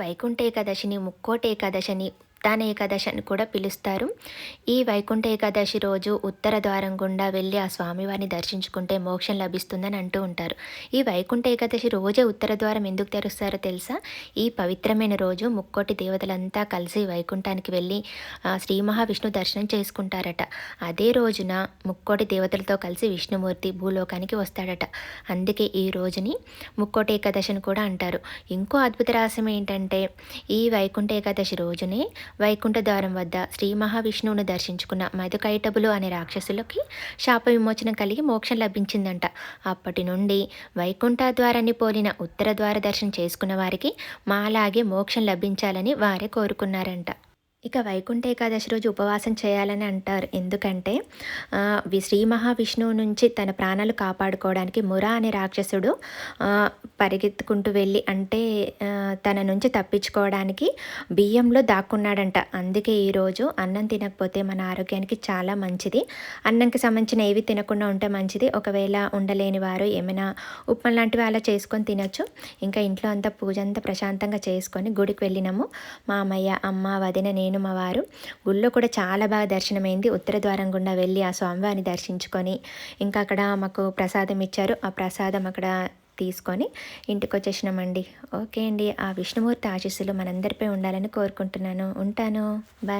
వైకుంఠ ఏకాదశిని ముక్కోటి ఏకాదశి అని, ఉత్తాన ఏకాదశి అని కూడా పిలుస్తారు. ఈ వైకుంఠ ఏకాదశి రోజు ఉత్తర ద్వారం గుండా వెళ్ళి ఆ స్వామివారిని దర్శించుకుంటే మోక్షం లభిస్తుందని అంటూ ఉంటారు. ఈ వైకుంఠ ఏకాదశి రోజే ఉత్తర ద్వారం ఎందుకు తెరుస్తారో తెలుసా? ఈ పవిత్రమైన రోజు ముక్కోటి దేవతలంతా కలిసి వైకుంఠానికి వెళ్ళి శ్రీ మహావిష్ణువు దర్శనం చేసుకుంటారట. అదే రోజున ముక్కోటి దేవతలతో కలిసి విష్ణుమూర్తి భూలోకానికి వస్తాడట. అందుకే ఈ రోజుని ముక్కోటి ఏకాదశి అని కూడా అంటారు. ఇంకో అద్భుత రహస్యం ఏంటంటే, ఈ వైకుంఠ ఏకాదశి రోజునే వైకుంఠ ద్వారం వద్ద శ్రీ మహావిష్ణువును దర్శించుకున్న మధుకైటబులు అనే రాక్షసులకి శాప విమోచనం కలిగి మోక్షం లభించిందంట. అప్పటి నుండి వైకుంఠ ద్వారాన్ని పోలిన ఉత్తర ద్వార దర్శనం చేసుకున్న వారికి మాలాగే మోక్షం లభించాలని వారే కోరుకున్నారంట. ఇక వైకుంఠ ఏకాదశి రోజు ఉపవాసం చేయాలని అంటారు. ఎందుకంటే శ్రీ మహావిష్ణువు నుంచి తన ప్రాణాలు కాపాడుకోవడానికి మురా అనే రాక్షసుడు పరిగెత్తుకుంటూ వెళ్ళి, అంటే తన నుంచి తప్పించుకోవడానికి బియ్యంలో దాక్కున్నాడంట. అందుకే ఈరోజు అన్నం తినకపోతే మన ఆరోగ్యానికి చాలా మంచిది. అన్నంకి సంబంధించిన ఏవి తినకుండా ఉంటే మంచిది. ఒకవేళ ఉండలేని వారు ఏమైనా ఉప్మా లాంటివి అలా చేసుకొని తినచ్చు. ఇంకా ఇంట్లో అంతా పూజ అంతా ప్రశాంతంగా చేసుకొని గుడికి వెళ్ళినాము. మామయ్య, అమ్మ, వదిన, నేను, మా వారు. గుళ్ళో కూడా చాలా బాగా దర్శనమైంది. ఉత్తర ద్వారం గుండా వెళ్ళి ఆ స్వామివారిని దర్శించుకొని, ఇంకా అక్కడ మాకు ప్రసాదం ఇచ్చారు. ఆ ప్రసాదం అక్కడ తీసుకొని ఇంటికి వచ్చేసినామండి. ఓకే అండి, ఆ విష్ణుమూర్తి ఆశీస్సులు మనందరిపై ఉండాలని కోరుకుంటున్నాను. ఉంటాను. బాయ్.